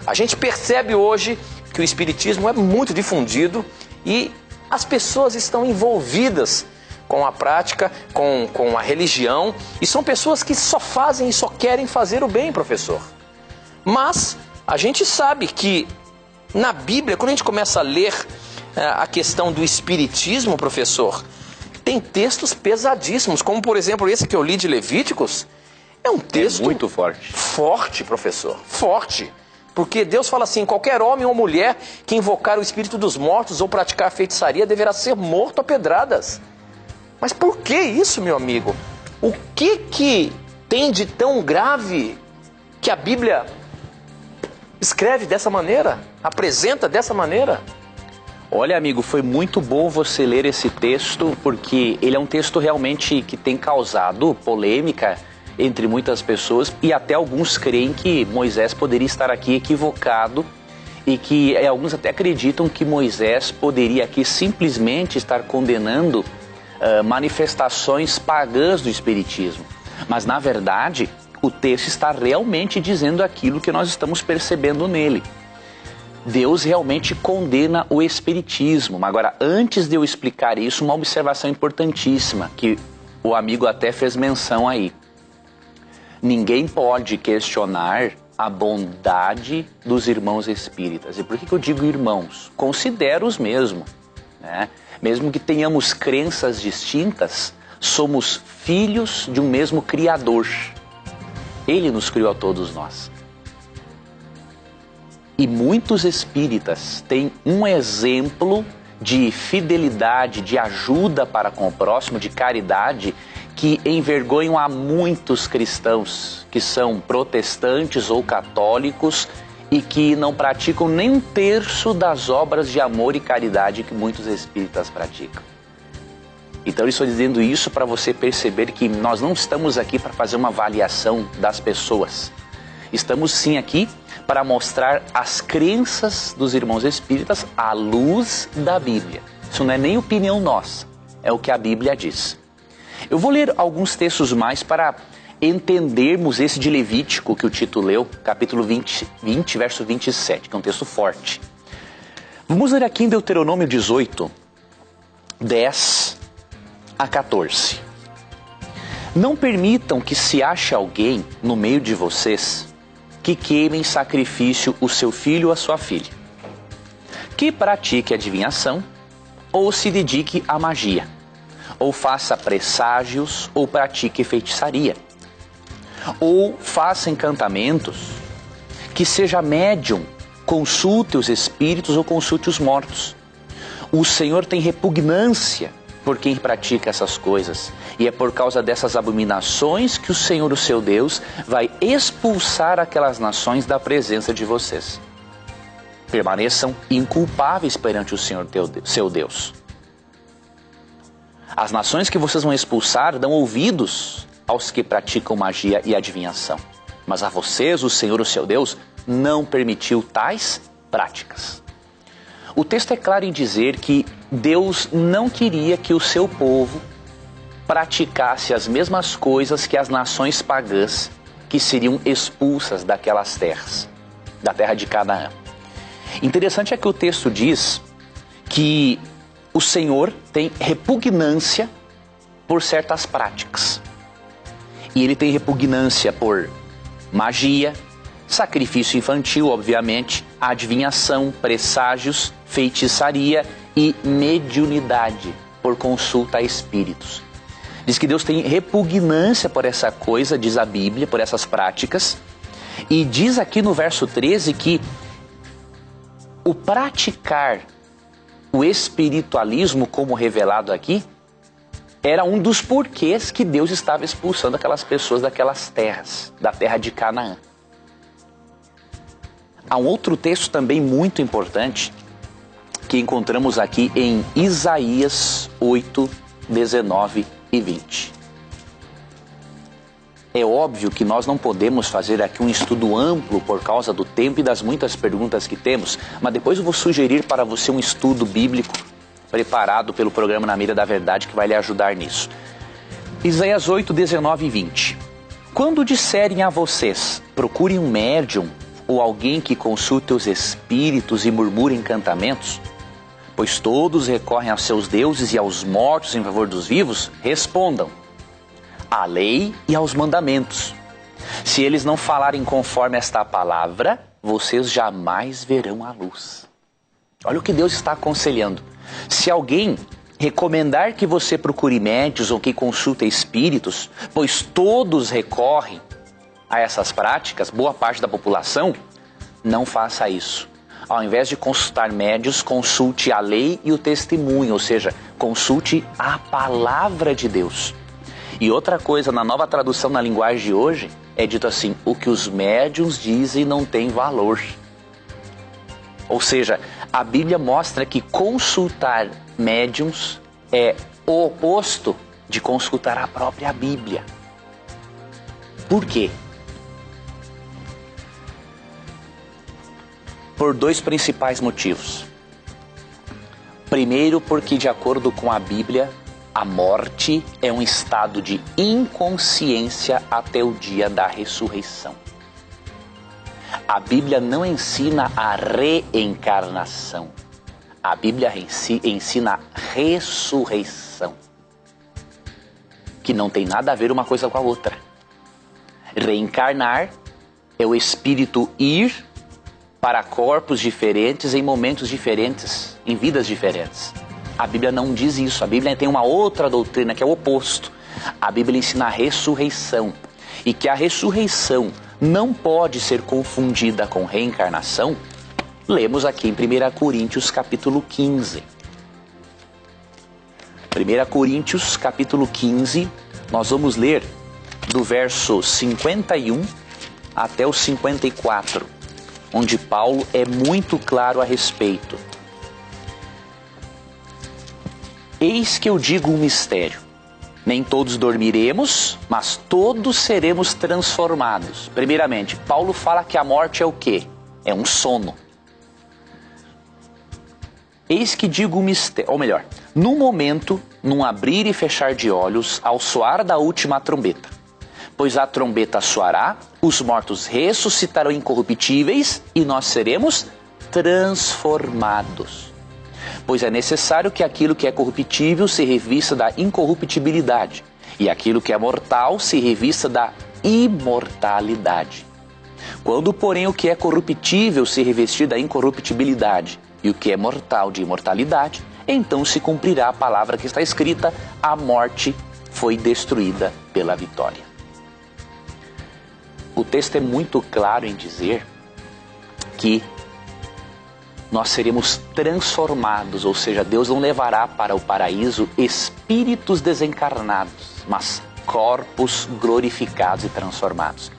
A gente percebe hoje que o espiritismo é muito difundido e as pessoas estão envolvidas com a prática, com a religião, e são pessoas que só fazem e só querem fazer o bem, professor. Mas a gente sabe que na Bíblia, quando a gente começa a ler a questão do espiritismo, professor, tem textos pesadíssimos, como por exemplo esse que eu li de Levíticos. É um texto muito forte. Forte, professor, forte. Porque Deus fala assim, qualquer homem ou mulher que invocar o espírito dos mortos ou praticar feitiçaria deverá ser morto a pedradas. Mas por que isso, meu amigo? O que tem de tão grave que a Bíblia escreve dessa maneira? Apresenta dessa maneira? Olha, amigo, foi muito bom você ler esse texto, porque ele é um texto realmente que tem causado polêmica entre muitas pessoas, e até alguns creem que Moisés poderia estar aqui equivocado, e que alguns até acreditam que Moisés poderia aqui simplesmente estar condenando manifestações pagãs do espiritismo. Mas na verdade, o texto está realmente dizendo aquilo que nós estamos percebendo nele. Deus realmente condena o espiritismo. Agora, antes de eu explicar isso, uma observação importantíssima, que o amigo até fez menção aí. Ninguém pode questionar a bondade dos irmãos espíritas. E por que eu digo irmãos? Considero-os mesmo, né? Mesmo que tenhamos crenças distintas, somos filhos de um mesmo Criador. Ele nos criou a todos nós. E muitos espíritas têm um exemplo de fidelidade, de ajuda para com o próximo, de caridade, que envergonham a muitos cristãos que são protestantes ou católicos e que não praticam nem um terço das obras de amor e caridade que muitos espíritas praticam. Então eu estou dizendo isso para você perceber que nós não estamos aqui para fazer uma avaliação das pessoas. Estamos sim aqui para mostrar as crenças dos irmãos espíritas à luz da Bíblia. Isso não é nem opinião nossa, é o que a Bíblia diz. Eu vou ler alguns textos mais para entendermos esse de Levítico que o Tito leu, capítulo 20, verso 27, que é um texto forte. Vamos ler aqui em Deuteronômio 18, 10 a 14. Não permitam que se ache alguém no meio de vocês que queime em sacrifício o seu filho ou a sua filha, que pratique adivinhação ou se dedique à magia, ou faça presságios ou pratique feitiçaria, ou faça encantamentos, que seja médium, consulte os espíritos ou consulte os mortos. O Senhor tem repugnância por quem pratica essas coisas, e é por causa dessas abominações que o Senhor, o seu Deus, vai expulsar aquelas nações da presença de vocês. Permaneçam inculpáveis perante o Senhor, seu Deus. As nações que vocês vão expulsar dão ouvidos aos que praticam magia e adivinhação, mas a vocês, o Senhor, o seu Deus, não permitiu tais práticas. O texto é claro em dizer que Deus não queria que o seu povo praticasse as mesmas coisas que as nações pagãs que seriam expulsas daquelas terras, da terra de Canaã. Interessante é que o texto diz que o Senhor tem repugnância por certas práticas. E ele tem repugnância por magia, sacrifício infantil, obviamente, adivinhação, presságios, feitiçaria e mediunidade, por consulta a espíritos. Diz que Deus tem repugnância por essa coisa, diz a Bíblia, por essas práticas. E diz aqui no verso 13 que o praticar o espiritualismo, como revelado aqui, era um dos porquês que Deus estava expulsando aquelas pessoas daquelas terras, da terra de Canaã. Há um outro texto também muito importante que encontramos aqui em Isaías 8, 19 e 20. É óbvio que nós não podemos fazer aqui um estudo amplo por causa do tempo e das muitas perguntas que temos, mas depois eu vou sugerir para você um estudo bíblico preparado pelo programa Na Mira da Verdade que vai lhe ajudar nisso. Isaías 8, 19 e 20. Quando disserem a vocês, procurem um médium ou alguém que consulta os espíritos e murmura encantamentos? Pois todos recorrem aos seus deuses e aos mortos em favor dos vivos? Respondam: à lei e aos mandamentos. Se eles não falarem conforme esta palavra, vocês jamais verão a luz. Olha o que Deus está aconselhando. Se alguém recomendar que você procure médiuns ou que consulte espíritos, pois todos recorrem a essas práticas, boa parte da população, não faça isso. Ao invés de consultar médiuns, consulte a lei e o testemunho, ou seja, consulte a palavra de Deus. E outra coisa, na nova tradução na linguagem de hoje, é dito assim: o que os médiuns dizem não tem valor. Ou seja, a Bíblia mostra que consultar médiuns é o oposto de consultar a própria Bíblia. Por quê? Por dois principais motivos. Primeiro, porque de acordo com a Bíblia, a morte é um estado de inconsciência até o dia da ressurreição. A Bíblia não ensina a reencarnação. A Bíblia ensina a ressurreição, que não tem nada a ver uma coisa com a outra. Reencarnar é o espírito ir para corpos diferentes em momentos diferentes, em vidas diferentes. A Bíblia não diz isso. A Bíblia tem uma outra doutrina que é o oposto. A Bíblia ensina a ressurreição, e que a ressurreição não pode ser confundida com reencarnação. Lemos aqui em 1 Coríntios capítulo 15. 1 Coríntios capítulo 15, nós vamos ler do verso 51 até o 54, onde Paulo é muito claro a respeito. Eis que eu digo um mistério. Nem todos dormiremos, mas todos seremos transformados. Primeiramente, Paulo fala que a morte é o quê? É um sono. Eis que digo um mistério, ou melhor, no momento, num abrir e fechar de olhos, ao soar da última trombeta. Pois a trombeta soará, os mortos ressuscitarão incorruptíveis e nós seremos transformados. Pois é necessário que aquilo que é corruptível se revista da incorruptibilidade, e aquilo que é mortal se revista da imortalidade. Quando, porém, o que é corruptível se revestir da incorruptibilidade, e o que é mortal de imortalidade, então se cumprirá a palavra que está escrita: a morte foi destruída pela vitória. O texto é muito claro em dizer que nós seremos transformados, ou seja, Deus não levará para o paraíso espíritos desencarnados, mas corpos glorificados e transformados.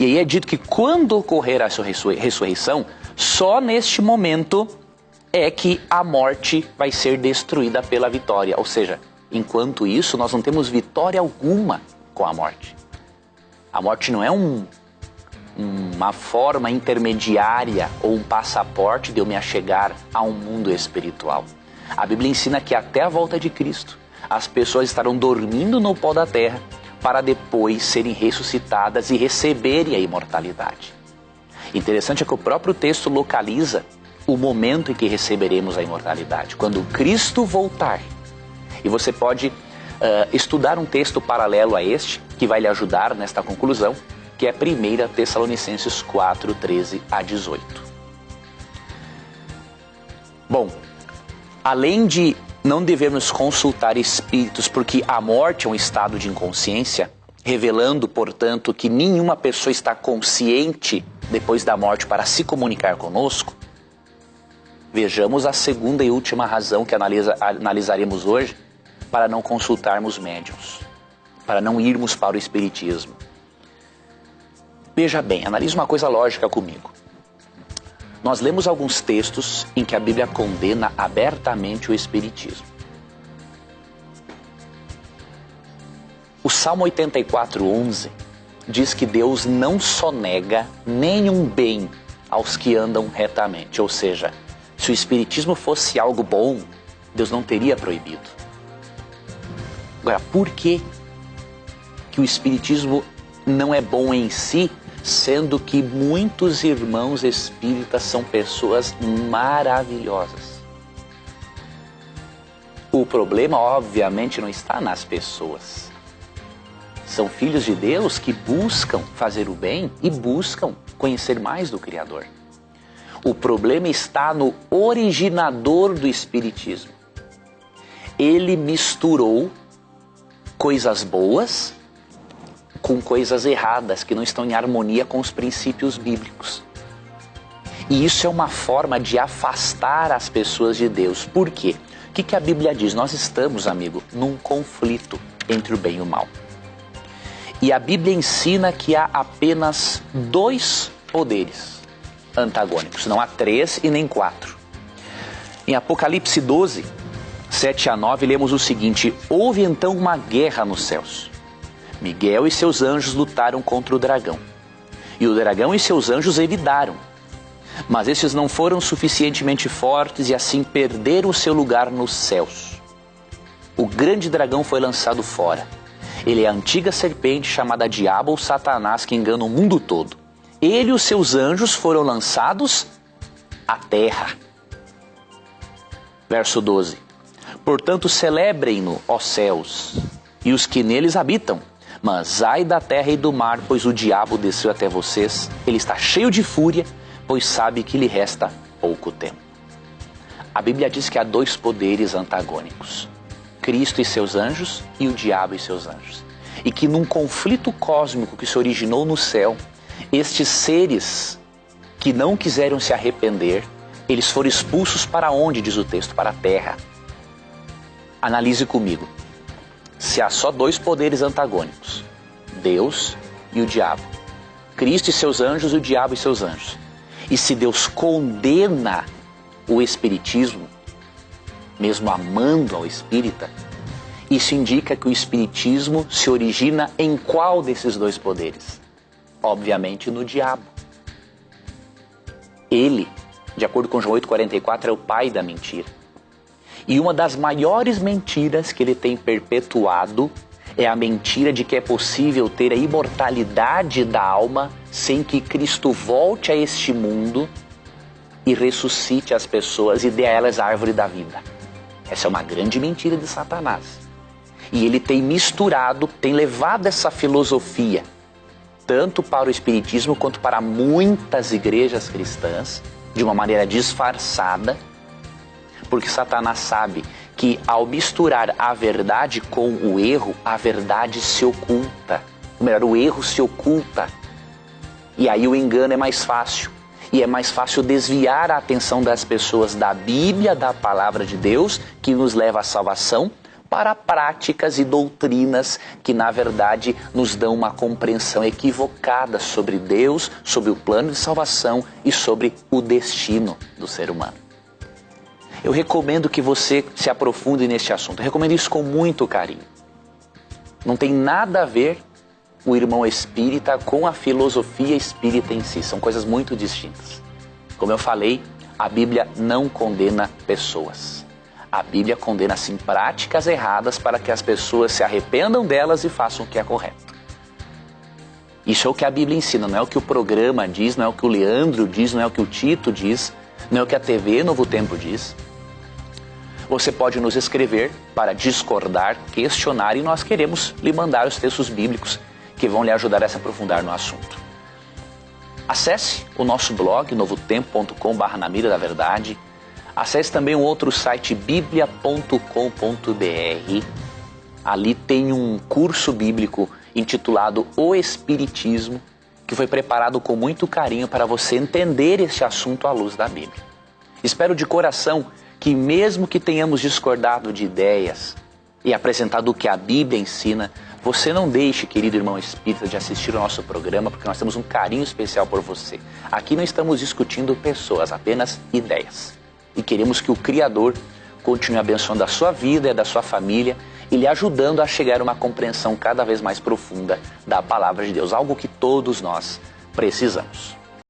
E aí é dito que quando ocorrer a sua ressurreição, só neste momento é que a morte vai ser destruída pela vitória. Ou seja, enquanto isso, nós não temos vitória alguma com a morte. A morte não é uma forma intermediária ou um passaporte de eu me achegar a um mundo espiritual. A Bíblia ensina que até a volta de Cristo, as pessoas estarão dormindo no pó da terra para depois serem ressuscitadas e receberem a imortalidade. Interessante é que o próprio texto localiza o momento em que receberemos a imortalidade, quando Cristo voltar. E você pode estudar um texto paralelo a este, que vai lhe ajudar nesta conclusão, que é 1 Tessalonicenses 4, 13 a 18. Bom, além de não devemos consultar espíritos porque a morte é um estado de inconsciência, revelando, portanto, que nenhuma pessoa está consciente depois da morte para se comunicar conosco, vejamos a segunda e última razão que analisaremos hoje para não consultarmos médiuns, para não irmos para o espiritismo. Veja bem, analise uma coisa lógica comigo. Nós lemos alguns textos em que a Bíblia condena abertamente o espiritismo. O Salmo 84:11 diz que Deus não sonega nenhum bem aos que andam retamente. Ou seja, se o espiritismo fosse algo bom, Deus não teria proibido. Agora, por que o espiritismo não é bom em si, sendo que muitos irmãos espíritas são pessoas maravilhosas. O problema, obviamente, não está nas pessoas. São filhos de Deus que buscam fazer o bem e buscam conhecer mais do Criador. O problema está no originador do Espiritismo. Ele misturou coisas boas com coisas erradas, que não estão em harmonia com os princípios bíblicos. E isso é uma forma de afastar as pessoas de Deus. Por quê? O que a Bíblia diz? Nós estamos, amigo, num conflito entre o bem e o mal. E a Bíblia ensina que há apenas 2 poderes antagônicos. Não há 3 e nem 4. Em Apocalipse 12, 7 a 9, lemos o seguinte: houve então uma guerra nos céus. Miguel e seus anjos lutaram contra o dragão. E o dragão e seus anjos evitaram. Mas esses não foram suficientemente fortes e assim perderam o seu lugar nos céus. O grande dragão foi lançado fora. Ele é a antiga serpente chamada Diabo ou Satanás, que engana o mundo todo. Ele e os seus anjos foram lançados à terra. Verso 12. Portanto, celebrem-no, ó céus, e os que neles habitam. Mas ai da terra e do mar, pois o diabo desceu até vocês. Ele está cheio de fúria, pois sabe que lhe resta pouco tempo. A Bíblia diz que há 2 poderes antagônicos: Cristo e seus anjos e o diabo e seus anjos. E que num conflito cósmico que se originou no céu, estes seres que não quiseram se arrepender, eles foram expulsos para onde, diz o texto? Para a terra. Analise comigo. Se há só 2 poderes antagônicos, Deus e o diabo, Cristo e seus anjos e o diabo e seus anjos, e se Deus condena o espiritismo, mesmo amando ao espírita, isso indica que o espiritismo se origina em qual desses 2 poderes? Obviamente no diabo. Ele, de acordo com João 8,44, é o pai da mentira. E uma das maiores mentiras que ele tem perpetuado é a mentira de que é possível ter a imortalidade da alma sem que Cristo volte a este mundo e ressuscite as pessoas e dê a elas a árvore da vida. Essa é uma grande mentira de Satanás. E ele tem misturado, tem levado essa filosofia tanto para o espiritismo quanto para muitas igrejas cristãs de uma maneira disfarçada, porque Satanás sabe que ao misturar a verdade com o erro, a verdade se oculta. Ou melhor, o erro se oculta. E aí o engano é mais fácil. E é mais fácil desviar a atenção das pessoas da Bíblia, da palavra de Deus, que nos leva à salvação, para práticas e doutrinas que, na verdade, nos dão uma compreensão equivocada sobre Deus, sobre o plano de salvação e sobre o destino do ser humano. Eu recomendo que você se aprofunde neste assunto. Eu recomendo isso com muito carinho. Não tem nada a ver o irmão espírita com a filosofia espírita em si. São coisas muito distintas. Como eu falei, a Bíblia não condena pessoas. A Bíblia condena, sim, práticas erradas para que as pessoas se arrependam delas e façam o que é correto. Isso é o que a Bíblia ensina, não é o que o programa diz, não é o que o Leandro diz, não é o que o Tito diz, não é o que a TV Novo Tempo diz. Você pode nos escrever para discordar, questionar, e nós queremos lhe mandar os textos bíblicos que vão lhe ajudar a se aprofundar no assunto. Acesse o nosso blog, novotempo.com/na mira da verdade. Acesse também um outro site, biblia.com.br. Ali tem um curso bíblico intitulado O Espiritismo, que foi preparado com muito carinho para você entender este assunto à luz da Bíblia. Espero de coração que, mesmo que tenhamos discordado de ideias e apresentado o que a Bíblia ensina, você não deixe, querido irmão espírita, de assistir o nosso programa, porque nós temos um carinho especial por você. Aqui não estamos discutindo pessoas, apenas ideias. E queremos que o Criador continue abençoando a sua vida e a da sua família e lhe ajudando a chegar a uma compreensão cada vez mais profunda da palavra de Deus, algo que todos nós precisamos.